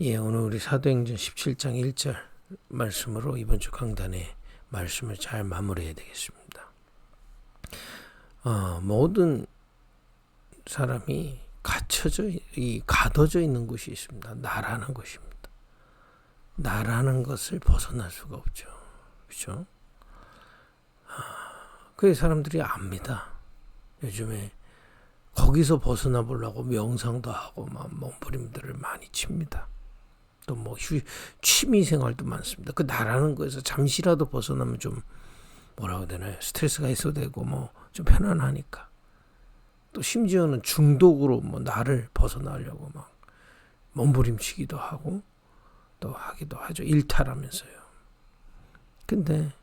예, 오늘 우리 사도행전 17장 1절 말씀으로 이번 주 강단의 말씀을 잘 마무리해야 되겠습니다. 모든 사람이 가둬져 있는 곳이 있습니다. 나라는 곳입니다. 나라는 것을 벗어날 수가 없죠. 그렇죠? 그게 사람들이 압니다. 요즘에 거기서 벗어나 보려고 명상도 하고 막 몸부림들을 많이 칩니다. 또 뭐 취미 생활도 많습니다. 그 나라는 거에서 잠시라도 벗어나면 좀 뭐라고 해야 되나요? 스트레스가 해소되고 뭐 좀 편안하니까. 또 심지어는 중독으로 뭐 나를 벗어나려고 막 몸부림치기도 하고 또 하기도 하죠. 일탈하면서요. 근데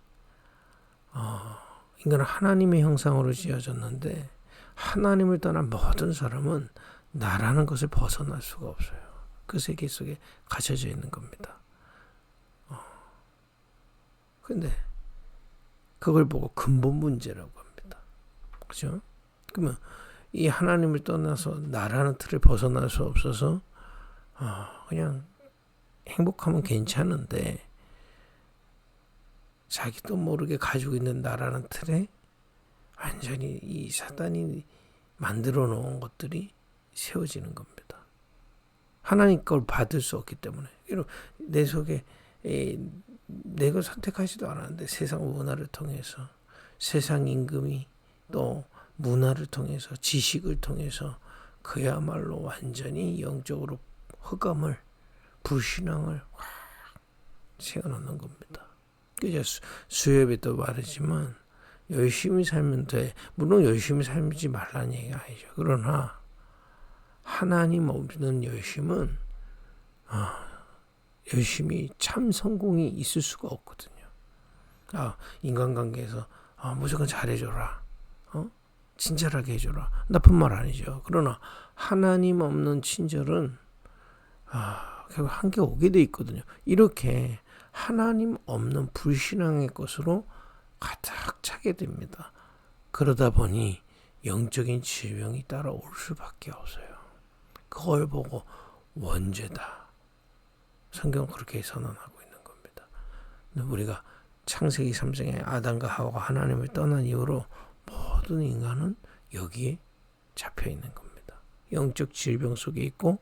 인간은 하나님의 형상으로 지어졌는데 하나님을 떠난 모든 사람은 나라는 것을 벗어날 수가 없어요. 그 세계 속에 갇혀져 있는 겁니다. 근데 그걸 보고 근본 문제라고 합니다. 그죠? 그러면 이 하나님을 떠나서 나라는 틀을 벗어날 수 없어서 그냥 행복하면 괜찮은데 자기도 모르게 가지고 있는 나라는 틀에 완전히 이 사단이 만들어 놓은 것들이 세워지는 겁니다. 하나님 걸 받을 수 없기 때문에 내 속에 내가 선택하지도 않았는데 세상 문화를 통해서 세상 임금이 또 문화를 통해서 지식을 통해서 그야말로 완전히 영적으로 흑암을 불신앙을 확 세워놓는 겁니다. 그저 수협에도 말하지만 열심히 살면 돼. 물론 열심히 살지 말라는 얘기가 아니죠. 그러나 하나님 없는 열심은 열심히 참 성공이 있을 수가 없거든요. 인간관계에서 무조건 잘해줘라. 친절하게 해줘라. 나쁜 말 아니죠. 그러나 하나님 없는 친절은 결국 한계 오게 돼 있거든요. 이렇게 하나님 없는 불신앙의 것으로 가득 차게 됩니다. 그러다 보니 영적인 질병이 따라올 수밖에 없어요. 그걸 보고 원죄다. 성경은 그렇게 선언하고 있는 겁니다. 우리가 창세기 3장에 아담과 하와가 하나님을 떠난 이후로 모든 인간은 여기에 잡혀 있는 겁니다. 영적 질병 속에 있고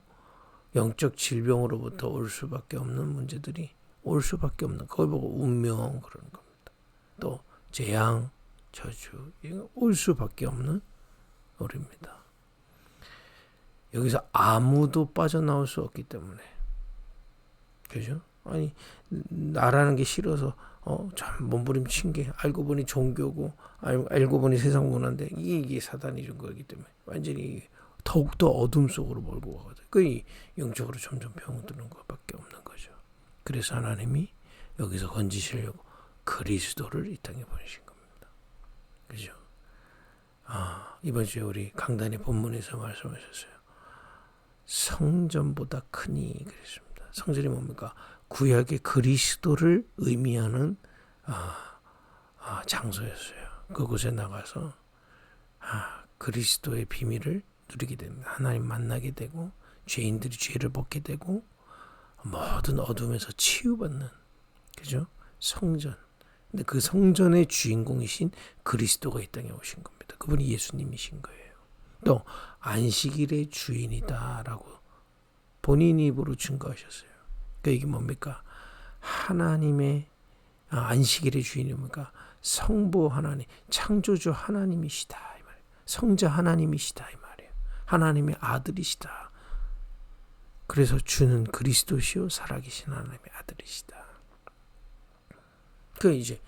영적 질병으로부터 올 수밖에 없는 문제들이 올 수밖에 없는, 그걸 보고 운명 그러는 겁니다. 또 재앙, 저주, 이거 올 수밖에 없는 우리입니다. 여기서 아무도 빠져나올 수 없기 때문에, 그죠? 아니, 나라는 게 싫어서 참 몸부림친 게 알고 보니 종교고 알고 보니 세상 문화인데 이게 사단이 준 거기 때문에 완전히 더욱더 어둠 속으로 몰고 가거든요. 그 영적으로 점점 병드는 것밖에 없는 거죠. 그래서 하나님이 여기서 건지시려고 그리스도를 이 땅에 보내신 겁니다. 그죠? 이번 주에 우리 강단의 본문에서 말씀하셨어요. 성전보다 크니 그랬습니다. 성전이 뭡니까? 구약의 그리스도를 의미하는 장소였어요. 그곳에 나가서 그리스도의 비밀을 누리게 됩니다. 하나님 만나게 되고 죄인들이 죄를 벗게 되고 모든 어둠에서 치유받는, 그죠? 성전. 근데 그 성전의 주인공이신 그리스도가 이 땅에 오신 겁니다. 그분이 예수님이신 거예요. 또 안식일의 주인이다라고 본인 입으로 증거하셨어요. 그러니까 이게 뭡니까? 하나님의 안식일의 주인이 뭡니까? 성부 하나님, 창조주 하나님이시다 이 말이에요. 성자 하나님이시다 이 말이에요. 하나님의 아들이시다. 그래서 주는 그리스도시요 살아계신 하나님의 아들이시다. 그 이제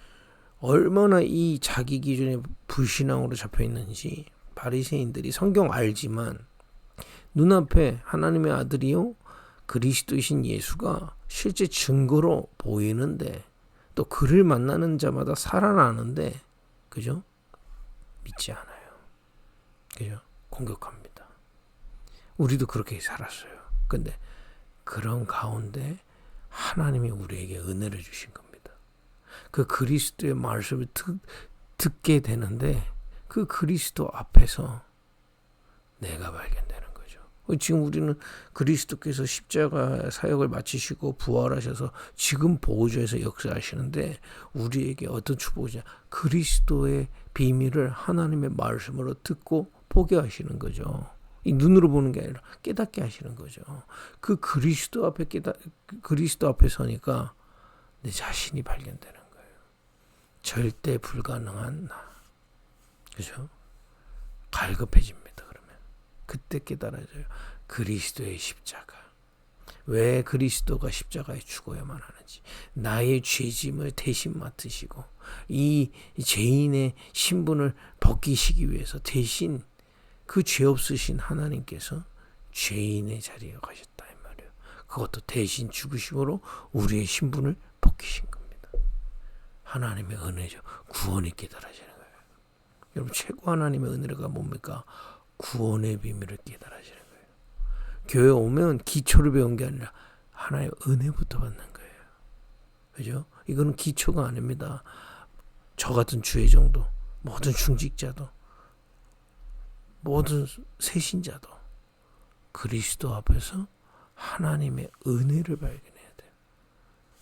얼마나 이 자기 기준에 불신앙으로 잡혀 있는지 바리새인들이 성경 알지만 눈앞에 하나님의 아들이요 그리스도이신 예수가 실제 증거로 보이는데 또 그를 만나는 자마다 살아나는데, 그죠? 믿지 않아요. 그죠? 공격합니다. 우리도 그렇게 살았어요. 근데 그런 가운데 하나님이 우리에게 은혜를 주신 겁니다. 그 그리스도의 말씀을 듣게 되는데 그 그리스도 앞에서 내가 발견되는 거죠. 지금 우리는 그리스도께서 십자가 사역을 마치시고 부활하셔서 지금 보호자에서 역사하시는데 우리에게 어떤 축복이냐? 그리스도의 비밀을 하나님의 말씀으로 듣고 보게 하시는 거죠. 이 눈으로 보는 게 아니라 깨닫게 하시는 거죠. 그 그리스도 앞에 서니까 내 자신이 발견되는 거예요. 절대 불가능한 나. 그죠? 갈급해집니다. 그러면 그때 깨달아져요. 그리스도의 십자가. 왜 그리스도가 십자가에 죽어야만 하는지. 나의 죄짐을 대신 맡으시고 이 죄인의 신분을 벗기시기 위해서 대신 그 죄 없으신 하나님께서 죄인의 자리에 가셨다 이 말이에요. 그것도 대신 죽으심으로 우리의 신분을 벗기신 겁니다. 하나님의 은혜죠. 구원이 깨달아지는 거예요. 여러분 최고 하나님의 은혜가 뭡니까? 구원의 비밀을 깨달아지는 거예요. 교회 오면 기초를 배운 게 아니라 하나의 은혜부터 받는 거예요. 그죠? 이거는 기초가 아닙니다. 저 같은 주의정도, 모든 중직자도, 모든 새신자도 그리스도 앞에서 하나님의 은혜를 발견해야 돼요.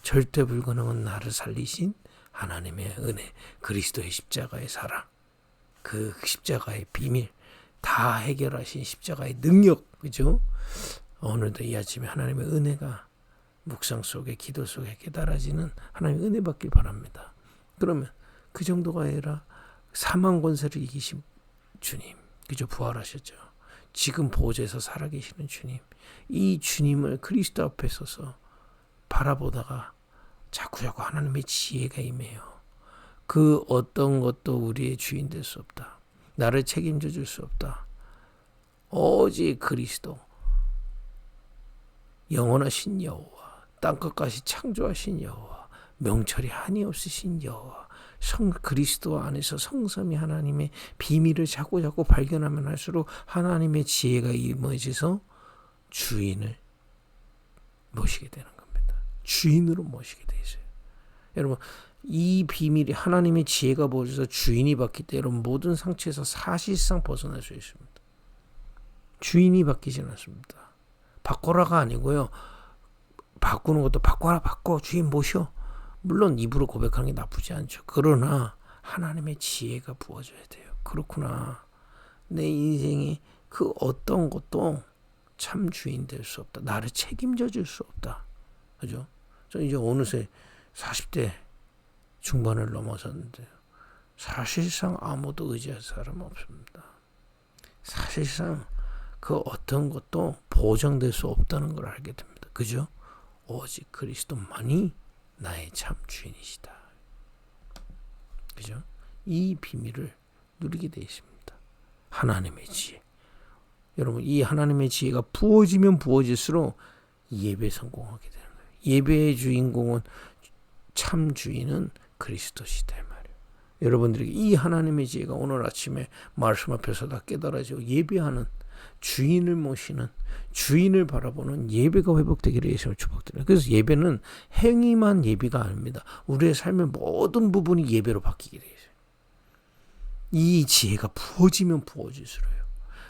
절대 불가능한 나를 살리신 하나님의 은혜, 그리스도의 십자가의 사랑, 그 십자가의 비밀, 다 해결하신 십자가의 능력, 그죠? 오늘도 이 아침에 하나님의 은혜가 묵상 속에, 기도 속에 깨달아지는 하나님의 은혜 받길 바랍니다. 그러면 그 정도가 아니라 사망 권세를 이기신 주님, 그죠? 부활하셨죠. 지금 보좌에서 살아계시는 주님, 이 주님을 그리스도 앞에 서서 바라보다가 자꾸 하나님의 지혜가 임해요. 그 어떤 것도 우리의 주인 될 수 없다. 나를 책임져 줄 수 없다. 오직 그리스도, 영원하신 여호와, 땅끝까지 창조하신 여호와, 명철이 한이 없으신 여호와, 그리스도 안에서 성삼위 하나님의 비밀을 자꾸 발견하면 할수록 하나님의 지혜가 임해져서 주인을 모시게 되는 겁니다. 주인으로 모시게 돼 있어요. 여러분 이 비밀이 하나님의 지혜가 보여져서 주인이 바뀔 때 여러분 모든 상처에서 사실상 벗어날 수 있습니다. 주인이 바뀌지는 않습니다. 바꿔라가 아니고요. 바꾸는 것도 바꿔 주인 모셔. 물론 입으로 고백하는 게 나쁘지 않죠. 그러나 하나님의 지혜가 부어져야 돼요. 그렇구나. 내 인생에 그 어떤 것도 참 주인 될 수 없다. 나를 책임져 줄 수 없다. 그죠? 저 이제 어느새 40대 중반을 넘어섰는데 사실상 아무도 의지할 사람 없습니다. 사실상 그 어떤 것도 보장될 수 없다는 걸 알게 됩니다. 그죠? 오직 그리스도만이 나의 참 주인이시다. 그죠? 이 비밀을 누리게 되어 있습니다. 하나님의 지혜. 여러분 이 하나님의 지혜가 부어지면 부어질수록 예배 성공하게 되는 거예요. 예배의 주인공은 참 주인은 그리스도시다 말이에요. 여러분들에게 이 하나님의 지혜가 오늘 아침에 말씀 앞에서 다 깨달아지고 예배하는 주인을 모시는 주인을 바라보는 예배가 회복되기를 예수님을 축복드려요. 그래서 예배는 행위만 예배가 아닙니다. 우리의 삶의 모든 부분이 예배로 바뀌게 되어 있어요. 이 지혜가 부어지면 부어질수록요.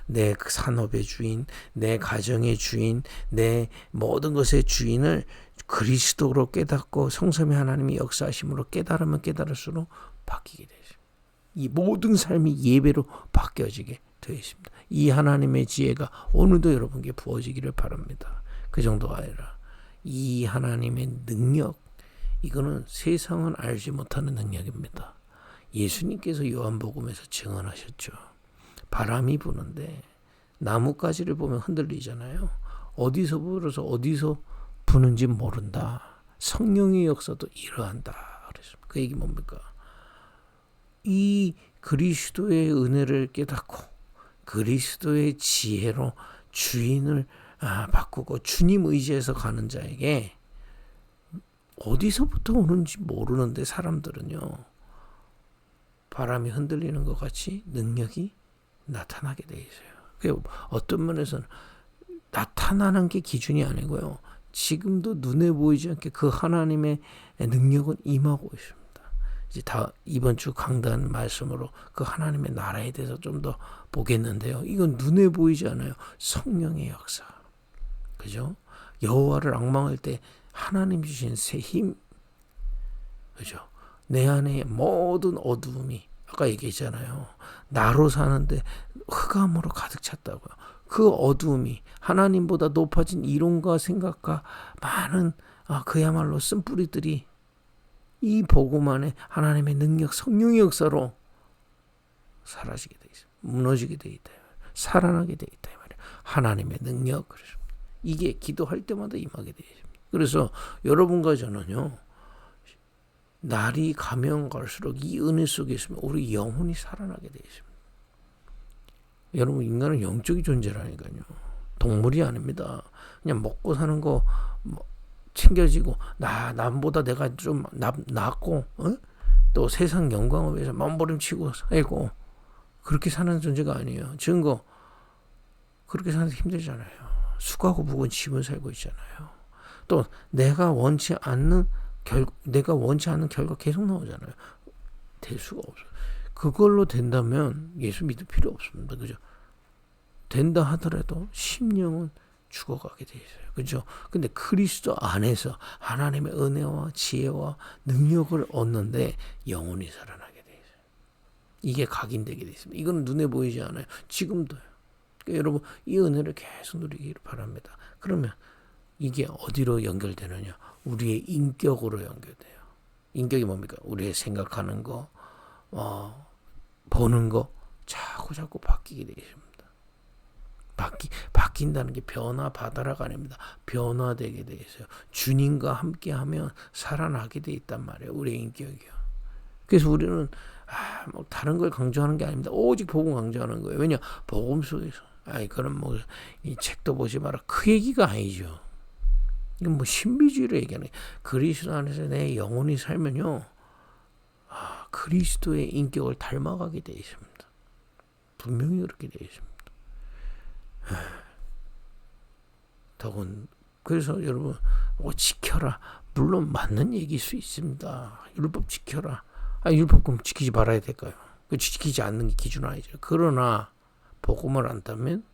내 산업의 주인, 내 가정의 주인, 내 모든 것의 주인을 그리스도로 깨닫고 성삼위 하나님의 역사하심으로 깨달으면 깨달을수록 바뀌게 되죠. 이 모든 삶이 예배로 바뀌어지게 되어 있습니다. 이 하나님의 지혜가 오늘도 여러분께 부어지기를 바랍니다. 그 정도가 아니라 이 하나님의 능력, 이거는 세상은 알지 못하는 능력입니다. 예수님께서 요한복음에서 증언하셨죠. 바람이 부는데 나뭇가지를 보면 흔들리잖아요. 어디서 불어서 어디서 부는지 모른다. 성령의 역사도 이러한다. 그랬습니다. 그 얘기 뭡니까? 이 그리스도의 은혜를 깨닫고 그리스도의 지혜로 주인을 바꾸고 주님 의지해서 가는 자에게 어디서부터 오는지 모르는데 사람들은요. 바람이 흔들리는 것 같이 능력이 나타나게 돼 있어요. 어떤 면에서는 나타나는 게 기준이 아니고요. 지금도 눈에 보이지 않게 그 하나님의 능력은 임하고 있습니다. 이제 다 이번 주 강단 말씀으로 그 하나님의 나라에 대해서 좀 더 보겠는데요. 이건 눈에 보이지 않아요. 성령의 역사. 그죠? 여호와를 앙망할 때 하나님 주신 새 힘. 그죠? 내 안에 모든 어두움이 아까 얘기했잖아요. 나로 사는데 흑암으로 가득 찼다고요. 그 어두움이 하나님보다 높아진 이론과 생각과 많은 그야말로 쓴뿌리들이 이 복음 안에 하나님의 능력, 성령의 역사로 사라지게 돼 있어요. 무너지게 돼 있다. 살아나게 돼 있다. 이 말이에요. 하나님의 능력. 그래서 이게 기도할 때마다 임하게 돼 있습니다. 그래서 여러분과 저는요. 날이 가면 갈수록 이 은혜 속에 있으면 우리 영혼이 살아나게 돼 있습니다. 여러분 인간은 영적인 존재라니까요. 동물이 아닙니다. 그냥 먹고 사는 거 챙겨지고 남보다 내가 좀 낫고 또 세상 영광을 위해서 몸부림치고 살고 그렇게 사는 존재가 아니에요. 증거 그렇게 사는 게 힘들잖아요. 수고하고 묵은 집을 살고 있잖아요. 또 내가 원치 않는 결과 계속 나오잖아요. 될 수가 없어요. 그걸로 된다면 예수 믿을 필요 없습니다. 그죠? 된다 하더라도 심령은 죽어가게 돼 있어요. 그죠? 근데 그리스도 안에서 하나님의 은혜와 지혜와 능력을 얻는데 영혼이 살아나게 돼 있어요. 이게 각인되게 돼 있습니다. 이건 눈에 보이지 않아요. 지금도요. 그러니까 여러분 이 은혜를 계속 누리기를 바랍니다. 그러면 이게 어디로 연결되느냐? 우리의 인격으로 연결돼요. 인격이 뭡니까? 우리의 생각하는 거, 보는 거 자꾸 바뀌게 되어 있습니다. 바뀐다는 게 변화받아라가 아닙니다. 변화되게 되어 있어요. 주님과 함께하면 살아나게 돼 있단 말이에요. 우리의 인격이요. 그래서 우리는 뭐 다른 걸 강조하는 게 아닙니다. 오직 복음 강조하는 거예요. 왜냐? 복음 속에서 그럼 뭐 이 책도 보지 마라. 그 얘기가 아니죠. 이건 뭐 신비주의로 얘기하는 거예요. 그리스도 안에서 내 영혼이 살면요. 그리스도의 인격을 닮아가게 되어 있습니다. 분명히 그렇게 되어 있습니다. 더군 그래서 여러분 지켜라. 물론 맞는 얘기일 수 있습니다. 율법 지켜라. 율법 그럼 지키지 말아야 될까요? 지키지 않는 게 기준 아니죠. 그러나 복음을 안다면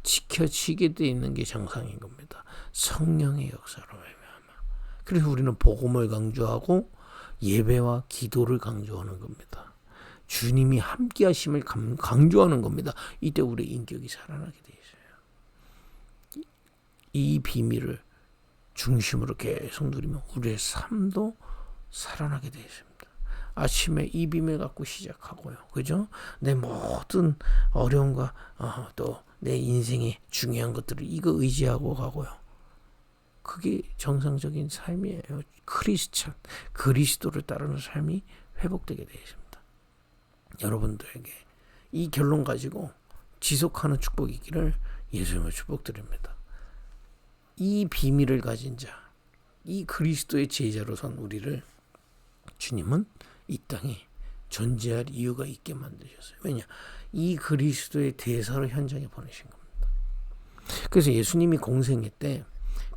지켜지게 돼 있는 게 정상인 겁니다. 성령의 역사로 말미암아. 그래서 우리는 복음을 강조하고 예배와 기도를 강조하는 겁니다. 주님이 함께 하심을 강조하는 겁니다. 이때 우리의 인격이 살아나게 돼 있어요. 이 비밀을 중심으로 계속 누리면 우리의 삶도 살아나게 돼 있습니다. 아침에 이 비밀 갖고 시작하고요. 그죠? 내 모든 어려움과 또 내 인생의 중요한 것들을 이거 의지하고 가고요. 그게 정상적인 삶이에요. 크리스찬, 그리스도를 따르는 삶이 회복되게 되어 있습니다. 여러분들에게 이 결론 가지고 지속하는 축복이 있기를 예수님을 축복드립니다. 이 비밀을 가진 자, 이 그리스도의 제자로선 우리를 주님은 이 땅에 존재할 이유가 있게 만드셨어요. 왜냐? 이 그리스도의 대사로 현장에 보내신 겁니다. 그래서 예수님이 공생애 때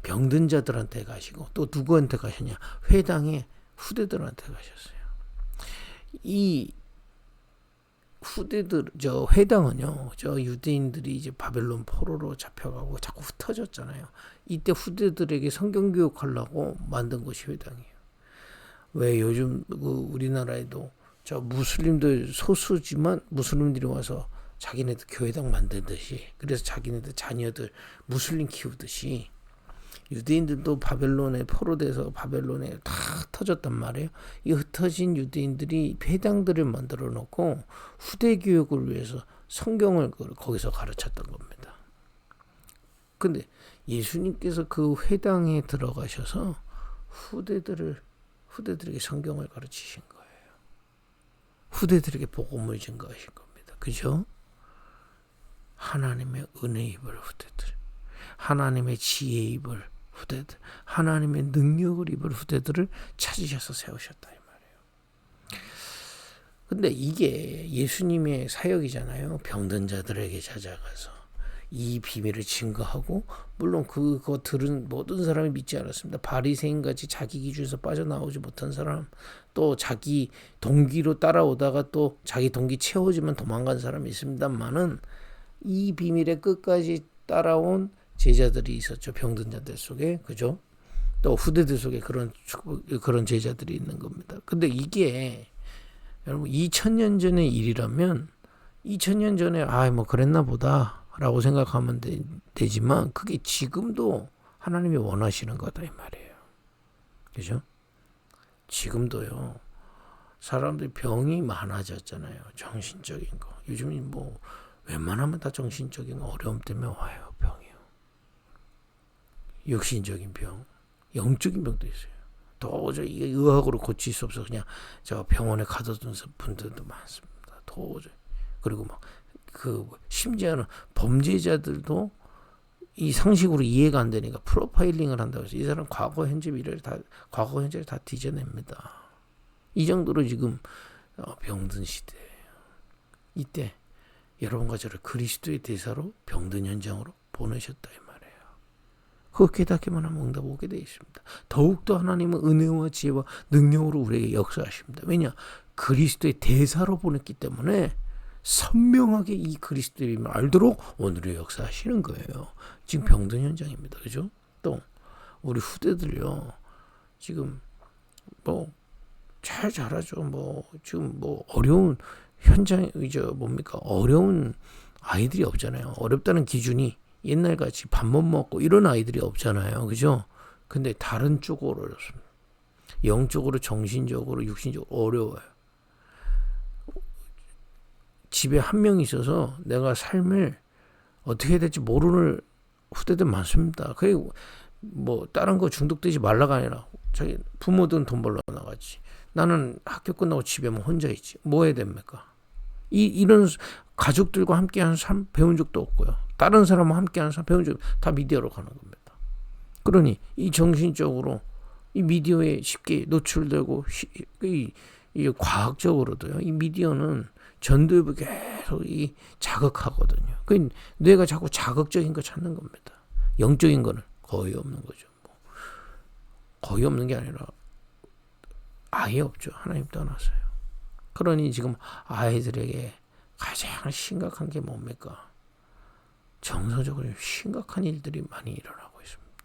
병든 자들한테 가시고 또 누구한테 가셨냐? 회당의 후대들한테 가셨어요. 이 후대들, 회당은요, 유대인들이 이제 바벨론 포로로 잡혀가고 자꾸 흩어졌잖아요. 이때 후대들에게 성경 교육하려고 만든 것이 회당이에요. 왜 요즘 우리나라에도 무슬림들 소수지만 무슬림들이 와서 자기네들 교회당 만들듯이, 그래서 자기네들 자녀들 무슬림 키우듯이 유대인들도 바벨론에 포로돼서 바벨론에 다 흩어졌단 말이에요. 이 흩어진 유대인들이 회당들을 만들어 놓고 후대 교육을 위해서 성경을 거기서 가르쳤던 겁니다. 근데 예수님께서 그 회당에 들어가셔서 후대들에게 성경을 가르치신 거예요. 후대들에게 복음을 증거하신 겁니다. 그죠? 하나님의 은혜 입을 후대들, 하나님의 지혜 입을 후대들, 하나님의 능력을 입을 후대들을 찾으셔서 세우셨다 이 말이에요. 근데 이게 예수님의 사역이잖아요. 병든 자들에게 찾아가서 이 비밀을 증거하고, 물론 그거 들은 모든 사람이 믿지 않았습니다. 바리새인같이 자기 기준에서 빠져나오지 못한 사람, 또 자기 동기로 따라오다가 또 자기 동기 채워지면 도망간 사람이 있습니다만은 이 비밀에 끝까지 따라온 제자들이 있었죠. 병든 자들 속에, 그죠? 또 후대들 속에 그런 제자들이 있는 겁니다. 근데 이게 여러분 2000년 전의 일이라면 2000년 전에 뭐 그랬나 보다라고 생각하면 되지만 그게 지금도 하나님이 원하시는 거다 이 말이에요. 그죠? 지금도요. 사람들이 병이 많아졌잖아요. 정신적인 거. 요즘은 뭐 웬만하면 다 정신적인 어려움 때문에 와요. 병이요. 육신적인 병, 영적인 병도 있어요. 도저히 이게 의학으로 고칠 수 없어 그냥 저 병원에 가둬둔 분들도 많습니다. 도저히. 그리고 막 그 심지어는 범죄자들도 이 상식으로 이해가 안 되니까 프로파일링을 한다고 해서 이 사람 과거 현재 미래를 다 뒤져냅니다. 이 정도로 지금 병든 시대예요. 이때 여러분과 저를 그리스도의 대사로 병든 현장으로 보내셨다 이 말이에요. 그거 깨닫기만 하면 응답 오게 되어 있습니다. 더욱더 하나님은 은혜와 지혜와 능력으로 우리에게 역사하십니다. 왜냐? 그리스도의 대사로 보냈기 때문에 선명하게 이 그리스도의 힘을 알도록 오늘의 역사하시는 거예요. 지금 병든 현장입니다. 그죠? 또 우리 후대들요. 지금 뭐 잘 자라죠. 뭐 지금 뭐 어려운 현장 어려운 아이들이 없잖아요. 어렵다는 기준이 옛날같이 밥 못 먹고 이런 아이들이 없잖아요. 그죠? 근데 다른 쪽으로 어렵습니다. 영적으로, 정신적으로, 육신적으로 어려워요. 집에 한 명 있어서 내가 삶을 어떻게 해야 될지 모르는 후대들 많습니다. 그리고 뭐 다른 거 중독되지 말라가 아니라 자기 부모들은 돈 벌러 나가지. 나는 학교 끝나고 집에만 혼자 있지. 뭐 해야 됩니까? 이런 가족들과 함께하는 삶 배운 적도 없고요. 다른 사람과 함께하는 삶 배운 적 다 미디어로 가는 겁니다. 그러니 이 정신적으로 이 미디어에 쉽게 노출되고 이 과학적으로도요. 이 미디어는 전두엽을 계속 자극하거든요. 그 뇌가 자꾸 자극적인 거 찾는 겁니다. 영적인 거는 거의 없는 거죠. 거의 없는 게 아니라 아예 없죠. 하나님 떠나서요. 그러니 지금 아이들에게 가장 심각한 게 뭡니까? 정서적으로 심각한 일들이 많이 일어나고 있습니다.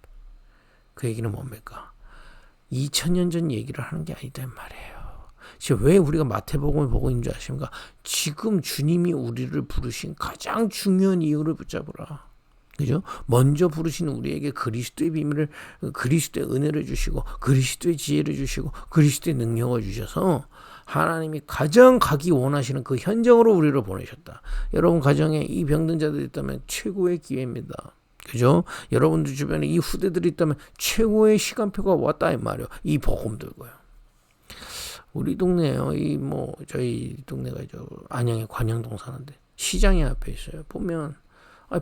그 얘기는 뭡니까? 2000년 전 얘기를 하는 게 아니다 말이에요. 지금 왜 우리가 마태복음을 보고 있는 줄 아십니까? 지금 주님이 우리를 부르신 가장 중요한 이유를 붙잡으라. 그죠? 먼저 부르신 우리에게 그리스도의 비밀을, 그리스도의 은혜를 주시고, 그리스도의 지혜를 주시고, 그리스도의 능력을 주셔서 하나님이 가장 가기 원하시는 그 현장으로 우리를 보내셨다. 여러분 가정에 이 병든 자들이 있다면 최고의 기회입니다. 그죠? 여러분들 주변에 이 후대들이 있다면 최고의 시간표가 왔다 이 말이에요. 이 복음 들고요. 우리 동네에요. 저희 동네가 안양의 관영동 사는데 시장이 앞에 있어요. 보면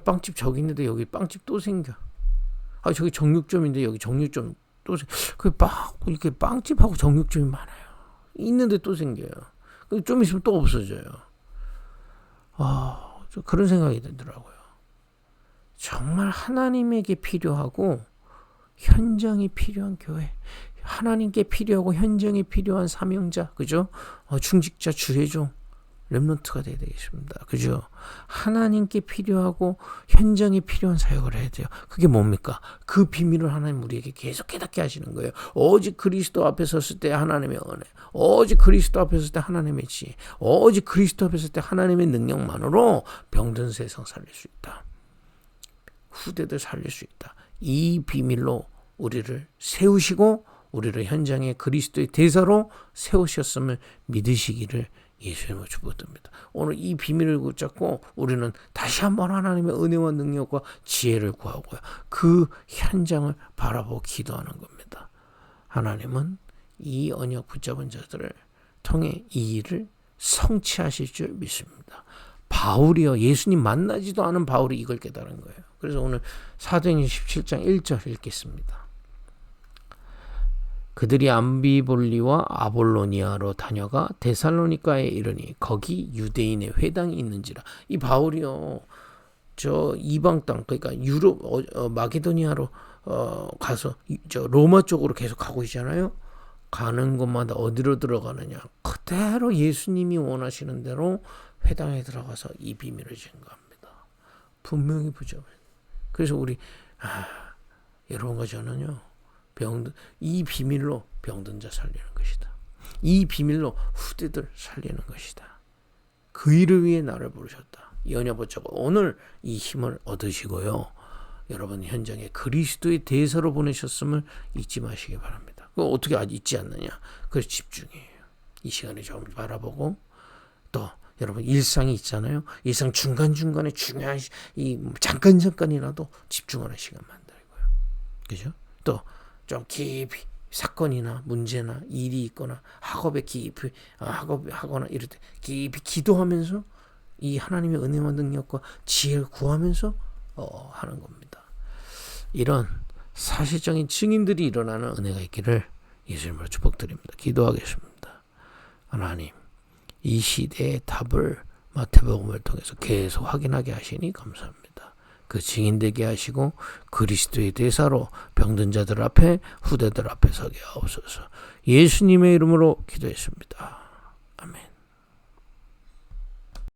빵집 저기 있는데 여기 빵집 또 생겨. 저기 정육점인데 여기 정육점 또 이렇게 빵집하고 정육점이 많아요. 있는데 또 생겨요. 좀 있으면 또 없어져요. 그런 생각이 들더라고요. 정말 하나님에게 필요하고 현장이 필요한 교회, 하나님께 필요하고 현장에 필요한 사명자, 그죠? 중직자, 주회종, 렘넌트가 되어야 되겠습니다. 그죠? 하나님께 필요하고 현장에 필요한 사역을 해야 돼요. 그게 뭡니까? 그 비밀을 하나님 우리에게 계속 깨닫게 하시는 거예요. 오직 그리스도 앞에 섰을 때 하나님의 은혜, 오직 그리스도 앞에 섰을 때 하나님의 지혜, 오직 그리스도 앞에 섰을 때 하나님의 능력만으로 병든 세상 살릴 수 있다. 후대들 살릴 수 있다. 이 비밀로 우리를 세우시고 우리를 현장에 그리스도의 대사로 세우셨음을 믿으시기를 예수님을 축복드립니다. 오늘 이 비밀을 붙잡고 우리는 다시 한번 하나님의 은혜와 능력과 지혜를 구하고요. 그 현장을 바라보고 기도하는 겁니다. 하나님은 이 언약 붙잡은 자들을 통해 이 일을 성취하실 줄 믿습니다. 바울이요. 예수님 만나지도 않은 바울이 이걸 깨달은 거예요. 그래서 오늘 사도행전 17장 1절 읽겠습니다. 그들이 암비볼리와 아볼로니아로 다녀가 데살로니가에 이르니 거기 유대인의 회당이 있는지라. 이 바울이요. 저 이방 땅 그러니까 유럽 마게도니아로 가서 저 로마 쪽으로 계속 가고 있잖아요. 가는 곳마다 어디로 들어가느냐? 그대로 예수님이 원하시는 대로 회당에 들어가서 이 비밀을 증거합니다. 분명히 부정해. 그래서 우리 여러분과 저는요. 이 비밀로 병든 자 살리는 것이다. 이 비밀로 후대들 살리는 것이다. 그 일을 위해 나를 부르셨다. 연여보자고 오늘 이 힘을 얻으시고요. 여러분 현장에 그리스도의 대사로 보내셨음을 잊지 마시기 바랍니다. 그거 어떻게 잊지 않느냐? 그래서 집중해요. 이 시간에 좀 바라보고 또 여러분 일상이 있잖아요. 일상 중간중간에 중요한 이 잠깐이라도 집중하는 시간 만들고요. 그죠? 또 좀 깊이 사건이나 문제나 일이 있거나 학업에 깊이 학업하거나 이럴 때 깊이 기도하면서 이 하나님의 은혜와 능력과 지혜를 구하면서 하는 겁니다. 이런 사실적인 증인들이 일어나는 은혜가 있기를 예수님으로 축복드립니다. 기도하겠습니다. 하나님, 이 시대의 답을 마태복음을 통해서 계속 확인하게 하시니 감사합니다. 그 증인되게 하시고 그리스도의 대사로 병든 자들 앞에 후대들 앞에 서게 하옵소서. 예수님의 이름으로 기도했습니다. 아멘.